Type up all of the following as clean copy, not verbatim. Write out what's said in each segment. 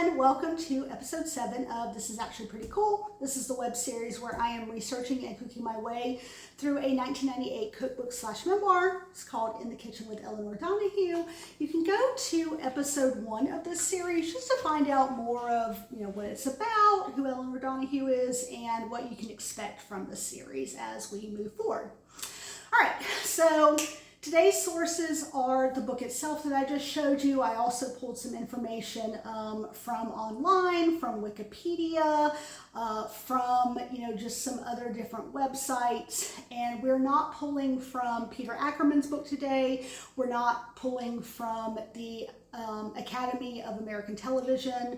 and welcome to episode 7 of This Is Actually Pretty Cool. This is the web series where I am researching and cooking my way through a 1998 cookbook / memoir. It's called In the Kitchen with Elinor Donahue. You can go to episode 1 of this series just to find out more of what it's about, who Elinor Donahue is, and what you can expect from the series as we move forward. All right, so today's sources are the book itself that I just showed you. I also pulled some information from online, from Wikipedia, from just some other different websites. And we're not pulling from Peter Ackerman's book today. We're not pulling from the Academy of American Television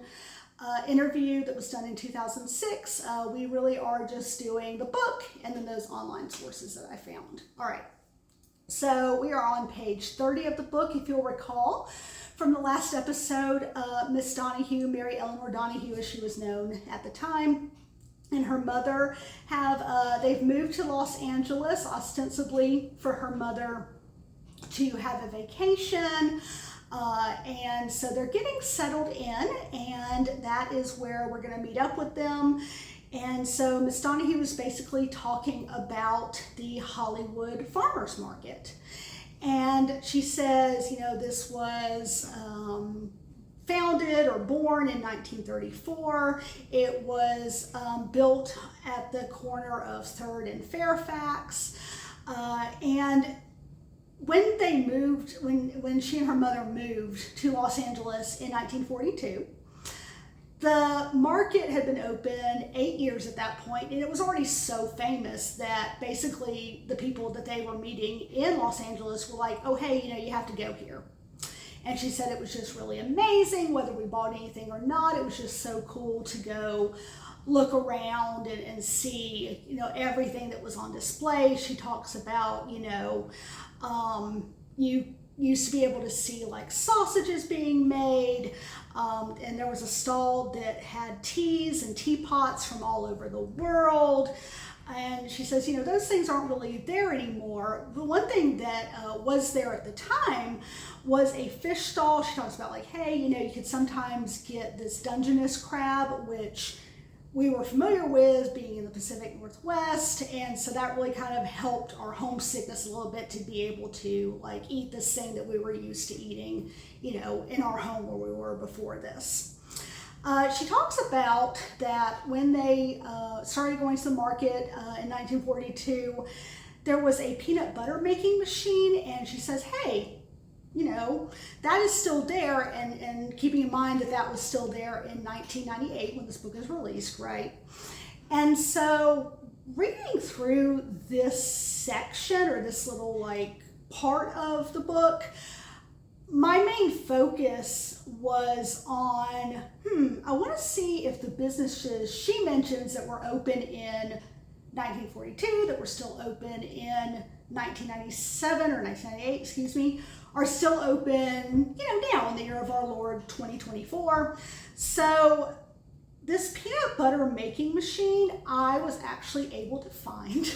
interview that was done in 2006. We really are just doing the book and then those online sources that I found. All right. So we are on page 30 of the book. If you'll recall from the last episode, Miss Donahue, Mary Elinor Donahue as she was known at the time, and her mother they've moved to Los Angeles ostensibly for her mother to have a vacation. And so they're getting settled in, and that is where we're going to meet up with them. And so Miss Donahue is basically talking about the Hollywood farmers market. And she says, this was founded or born in 1934. It was built at the corner of 3rd and Fairfax. And when they moved, when she and her mother moved to Los Angeles in 1942, the market had been open 8 years at that point, and it was already so famous that basically the people that they were meeting in Los Angeles were like, oh, hey, you have to go here. And she said it was just really amazing, whether we bought anything or not. It was just so cool to go look around and see, everything that was on display. She talks about, you used to be able to see like sausages being made, and there was a stall that had teas and teapots from all over the world. And she says, those things aren't really there anymore. The one thing that was there at the time was a fish stall. She talks about like, hey, you could sometimes get this Dungeness crab, which we were familiar with being in the Pacific Northwest, and so that really kind of helped our homesickness a little bit to be able to like eat this thing that we were used to eating, in our home where we were before this. She talks about that when they started going to the market in 1942, there was a peanut butter making machine, and she says, hey, that is still there, and keeping in mind that was still there in 1998 when this book is released, right? And so reading through this section or this little like part of the book, my main focus was on, I want to see if the businesses she mentions that were open in 1942, that were still open in 1997 or 1998, are still open, now in the year of our Lord 2024. So this peanut butter making machine, I was actually able to find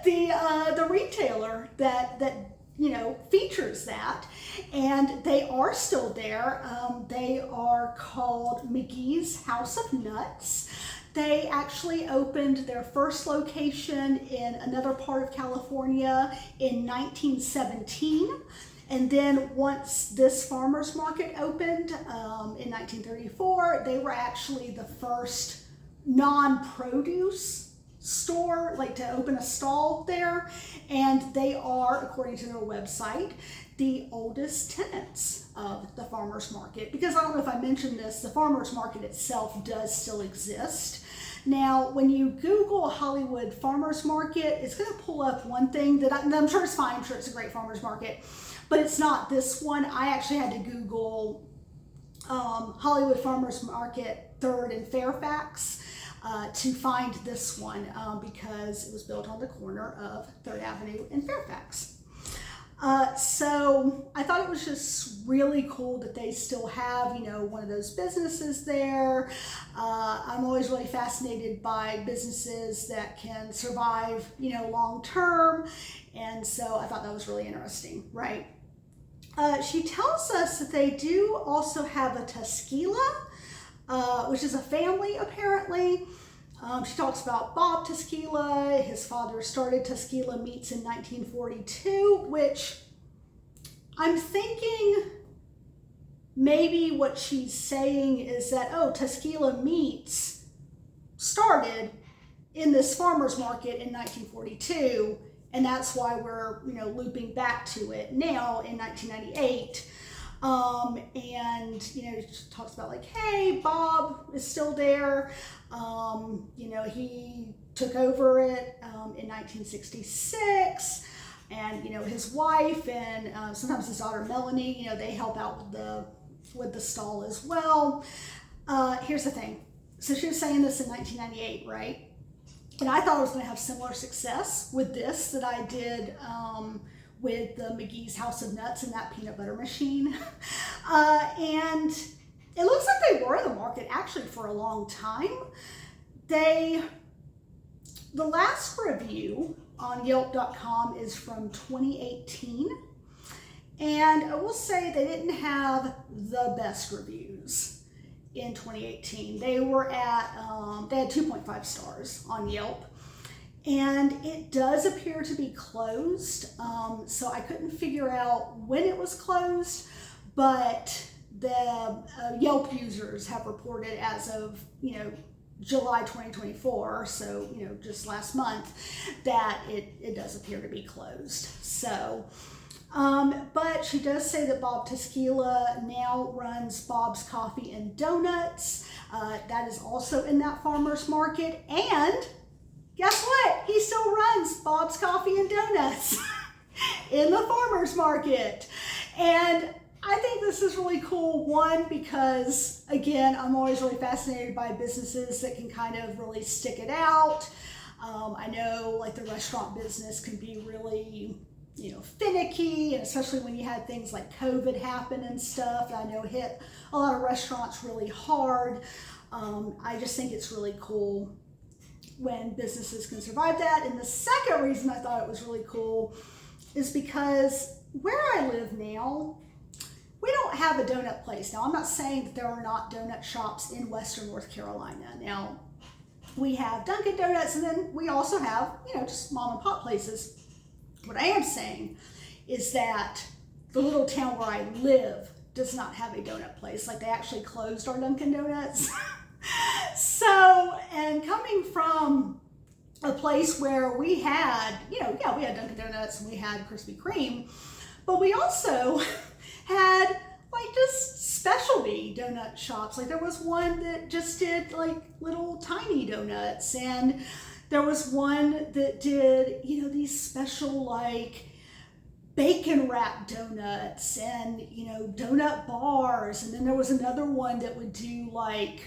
the retailer that features that, and they are still there. They are called McGee's House of Nuts. They actually opened their first location in another part of California in 1917. And then once this farmer's market opened in 1934, they were actually the first non-produce store, like to open a stall there. And they are, according to their website, the oldest tenants of the farmer's market. Because I don't know if I mentioned this, the farmer's market itself does still exist. Now, when you Google Hollywood farmer's market, it's going to pull up one thing that I'm sure it's fine. I'm sure it's a great farmer's market, but it's not this one. I actually had to Google Hollywood farmer's market 3rd and Fairfax to find this one because it was built on the corner of 3rd Avenue and Fairfax. So I thought it was just really cool that they still have, one of those businesses there. I'm always really fascinated by businesses that can survive, long term. And so I thought that was really interesting, right? She tells us that they do also have a Tequila, which is a family apparently. She talks about Bob Tequila. His father started Tequila Meats in 1942, which I'm thinking maybe what she's saying is that, oh, Tequila Meats started in this farmer's market in 1942, and that's why we're, looping back to it now in 1998. And, she talks about like, hey, Bob is still there. He took over it in 1966. And, his wife and sometimes his daughter Melanie, they help out with the stall as well. Here's the thing. So she was saying this in 1998, right? And I thought I was going to have similar success with this that I did with the McGee's House of Nuts and that peanut butter machine. And it looks like they were in the market actually for a long time. The last review on Yelp.com is from 2018. And I will say they didn't have the best reviews in 2018. They were at, they had 2.5 stars on Yelp. And it does appear to be closed. So I couldn't figure out when it was closed, but the Yelp users have reported as of, July 2024, so, just last month, that it does appear to be closed. So, but she does say that Bob Tequila now runs Bob's Coffee and Donuts. That is also in that farmer's market. And guess what? He still runs Bob's Coffee and Donuts in the farmer's market. And I think this is really cool. One, because again, I'm always really fascinated by businesses that can kind of really stick it out. I know like the restaurant business can be really, finicky, and especially when you had things like COVID happen and stuff. I know hit a lot of restaurants really hard. I just think it's really cool when businesses can survive that. And the second reason I thought it was really cool is because where I live now, we don't have a donut place. Now, I'm not saying that there are not donut shops in Western North Carolina. Now, we have Dunkin' Donuts, and then we also have, just mom and pop places. What I am saying is that the little town where I live does not have a donut place. Like, they actually closed our Dunkin' Donuts. So, and coming from a place where we had, we had Dunkin' Donuts and we had Krispy Kreme, but we also had like just specialty donut shops. Like there was one that just did like little tiny donuts, and there was one that did, these special like bacon wrap donuts and, donut bars. And then there was another one that would do like,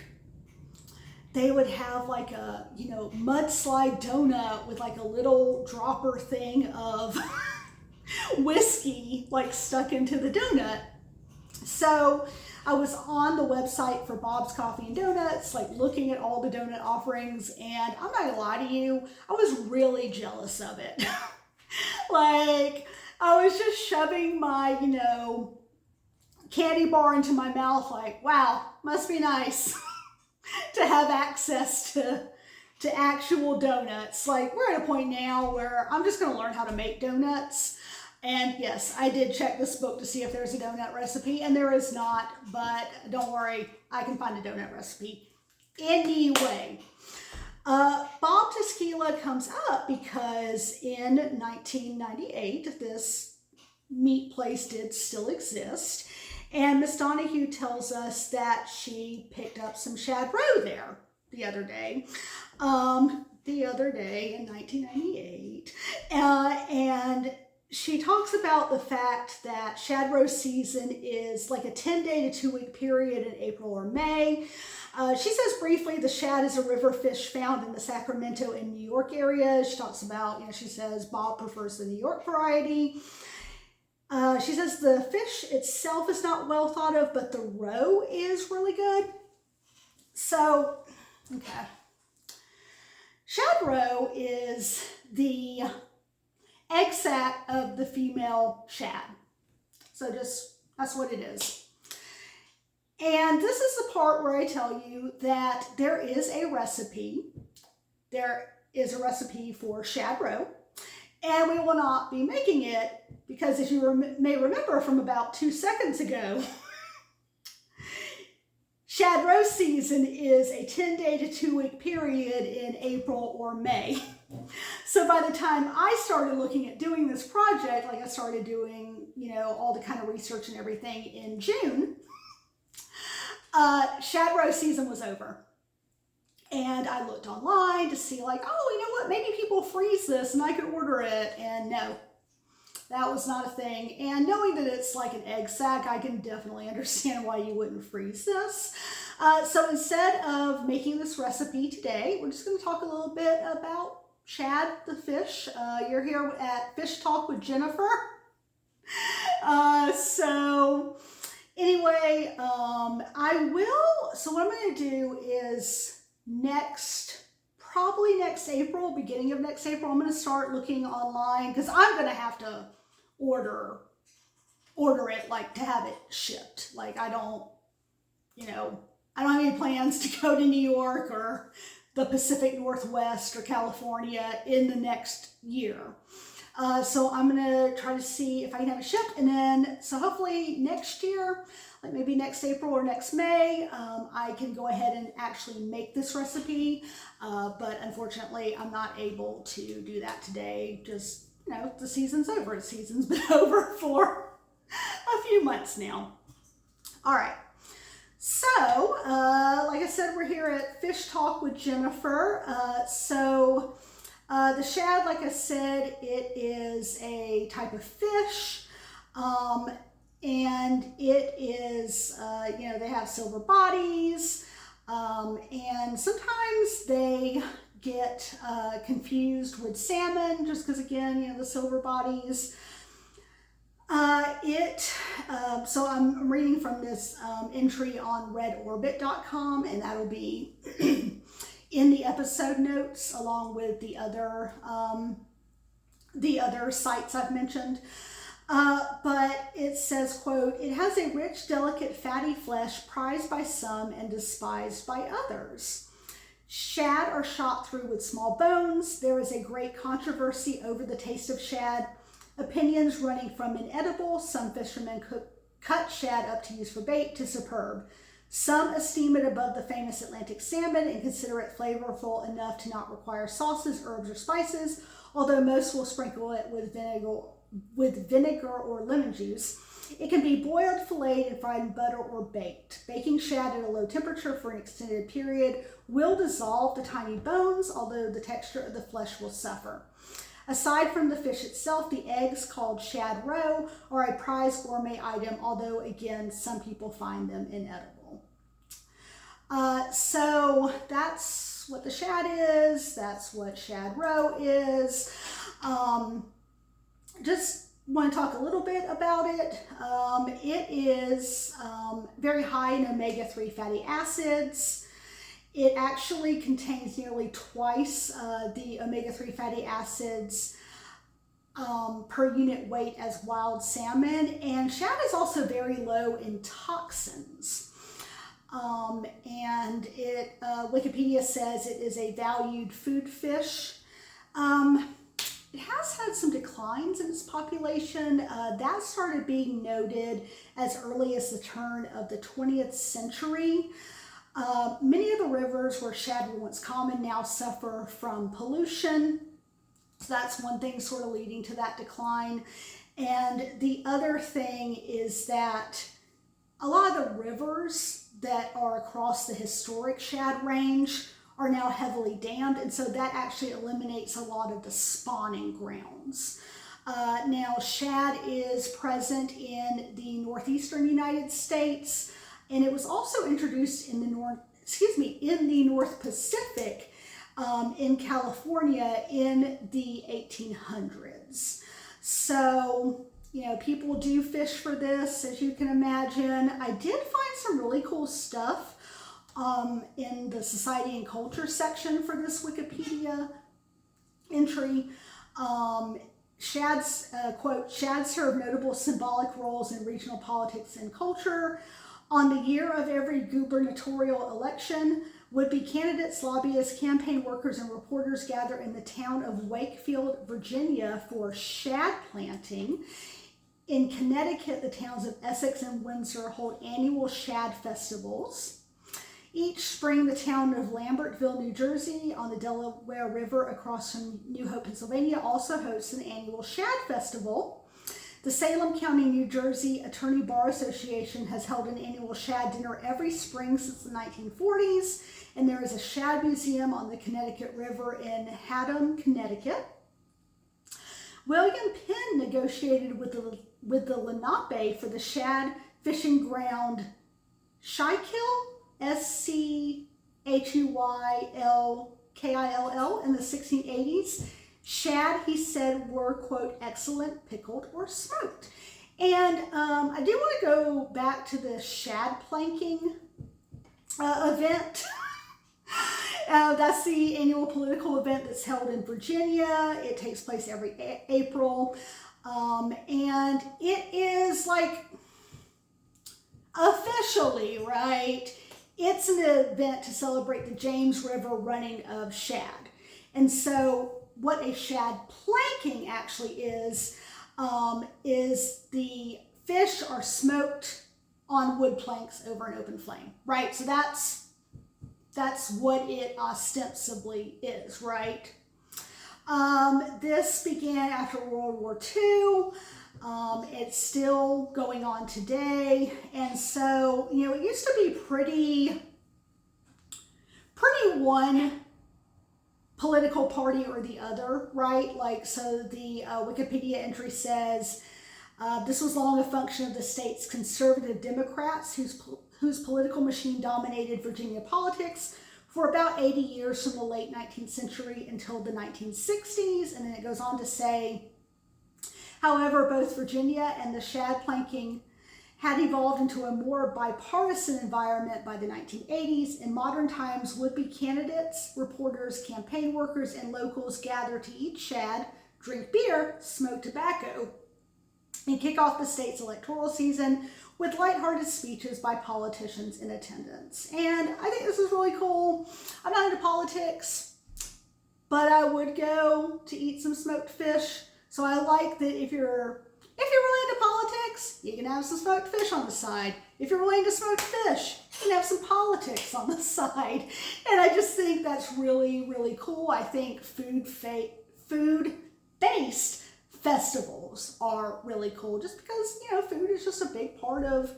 they would have like a, mudslide donut with like a little dropper thing of whiskey like stuck into the donut. So I was on the website for Bob's Coffee and Donuts, like looking at all the donut offerings, and I'm not gonna lie to you, I was really jealous of it. Like I was just shoving my, candy bar into my mouth like, wow, must be nice to have access to actual donuts. Like we're at a point now where I'm just gonna learn how to make donuts. And yes, I did check this book to see if there's a donut recipe, and there is not, but don't worry, I can find a donut recipe anyway. Bob Tequila comes up because in 1998, this meat place did still exist, and Miss Donahue tells us that she picked up some shad roe there the other day in 1998, and she talks about the fact that shad roe season is like a 10-day to 2-week period in April or May. She says briefly the shad is a river fish found in the Sacramento and New York area. She talks about, she says Bob prefers the New York variety. She says the fish itself is not well thought of, but the roe is really good. So, okay. Shad roe is the egg sac of the female shad. So just, that's what it is. And this is the part where I tell you that there is a recipe. There is a recipe for shad roe, and we will not be making it because, as you may remember from about 2 seconds ago, shad roe season is a 10-day to 2-week period in April or May. So by the time I started looking at doing this project, like I started doing, you know, all the kind of research and everything in June, shad roe season was over. And I looked online to see, like, oh, you know what, maybe people freeze this and I could order it. And no, that was not a thing. And knowing that it's like an egg sack, I can definitely understand why you wouldn't freeze this. So instead of making this recipe today, we're just going to talk a little bit about shad the fish. You're here at Fish Talk with Jennifer. So anyway, so what I'm going to do is probably next April, beginning of next April, I'm going to start looking online because I'm going to have to order it, like, to have it shipped. Like, I don't have any plans to go to New York or the Pacific Northwest or California in the next year. So I'm going to try to see if I can have it shipped. And then, so hopefully next year, like maybe next April or next May, I can go ahead and actually make this recipe. But unfortunately, I'm not able to do that today. Just, you know, the season's over. The season's been over for a few months now. All right. So, like I said, we're here at Fish Talk with Jennifer. The shad, like I said, it is a type of fish, and it is, they have silver bodies, and sometimes they get confused with salmon just because, again, the silver bodies. So I'm reading from this entry on redorbit.com, and that'll be in the episode notes along with the other sites I've mentioned. But it says, quote, "It has a rich, delicate, fatty flesh prized by some and despised by others. Shad are shot through with small bones. There is a great controversy over the taste of shad, opinions running from inedible, some fishermen cut shad up to use for bait, to superb. Some esteem it above the famous Atlantic salmon and consider it flavorful enough to not require sauces, herbs, or spices, although most will sprinkle it with vinegar or lemon juice. It can be boiled, filleted, and fried in butter or baked. Baking shad at a low temperature for an extended period will dissolve the tiny bones, although the texture of the flesh will suffer. Aside from the fish itself, the eggs, called shad roe, are a prized gourmet item, although, again, some people find them inedible." So that's what the shad is. That's what shad roe is. Just want to talk a little bit about it. It is very high in omega-3 fatty acids. It actually contains nearly twice the omega-3 fatty acids per unit weight as wild salmon. And shad is also very low in toxins. And Wikipedia says it is a valued food fish. It has had some declines in its population. That started being noted as early as the turn of the 20th century. Many of the rivers where shad were once common now suffer from pollution. So that's one thing sort of leading to that decline. And the other thing is that a lot of the rivers that are across the historic shad range are now heavily dammed, and so that actually eliminates a lot of the spawning grounds. Now, shad is present in the northeastern United States, and it was also introduced in the North Pacific, in California in the 1800s. So, people do fish for this, as you can imagine. I did find some really cool stuff in the Society and Culture section for this Wikipedia entry. Shads, quote, shads serve notable symbolic roles in regional politics and culture. On the year of every gubernatorial election, would-be candidates, lobbyists, campaign workers, and reporters gather in the town of Wakefield, Virginia for shad planting. In Connecticut, the towns of Essex and Windsor hold annual shad festivals. Each spring, the town of Lambertville, New Jersey, on the Delaware River across from New Hope, Pennsylvania, also hosts an annual shad festival. The Salem County, New Jersey Attorney Bar Association has held an annual shad dinner every spring since the 1940s, and there is a shad museum on the Connecticut River in Haddam, Connecticut. William Penn negotiated with the Lenape for the shad fishing ground Schuylkill, Schuylkill, in the 1680s. Shad, he said, were, quote, excellent pickled or smoked. And I do want to go back to the shad planking event. That's the annual political event that's held in Virginia. It takes place every April. And it is like officially, right? It's an event to celebrate the James River running of shad. And so what a shad planking actually is the fish are smoked on wood planks over an open flame, right? So that's what it ostensibly is, right? This began after World War II. It's still going on today. And so, you know, it used to be pretty one political party or the other, right? Like, so the Wikipedia entry says, this was long a function of the state's conservative Democrats whose political machine dominated Virginia politics for about 80 years from the late 19th century until the 1960s. And then it goes on to say, however, both Virginia and the shad planking had evolved into a more bipartisan environment by the 1980s. In modern times, would-be candidates, reporters, campaign workers, and locals gather to eat shad, drink beer, smoke tobacco, and kick off the state's electoral season with lighthearted speeches by politicians in attendance. And I think this is really cool. I'm not into politics, but I would go to eat some smoked fish. So I like that if you're really into politics, you can have some smoked fish on the side. If you're really into smoked fish, you can have some politics on the side. And I just think that's really, really cool. I think food-based festivals are really cool just because, you know, food is just a big part of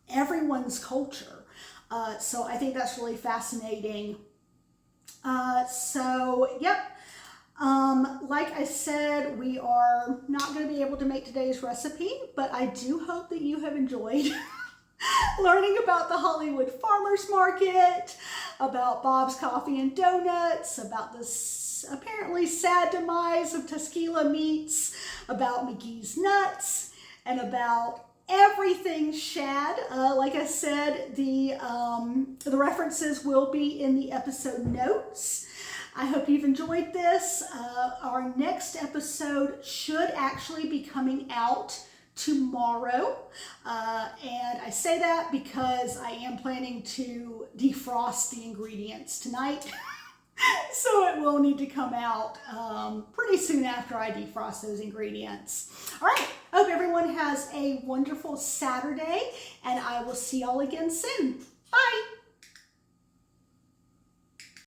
everyone's culture. So I think that's really fascinating. Yep. Like I said, we are not going to be able to make today's recipe, but I do hope that you have enjoyed learning about the Hollywood Farmers Market, about Bob's Coffee and Donuts, about this apparently sad demise of Tuskegee meats, about McGee's nuts, and about everything shad. Like I said, the references will be in the episode notes. I hope you've enjoyed this. Our next episode should actually be coming out tomorrow. And I say that because I am planning to defrost the ingredients tonight. So it will need to come out pretty soon after I defrost those ingredients. All right, I hope everyone has a wonderful Saturday, and I will see y'all again soon. Bye.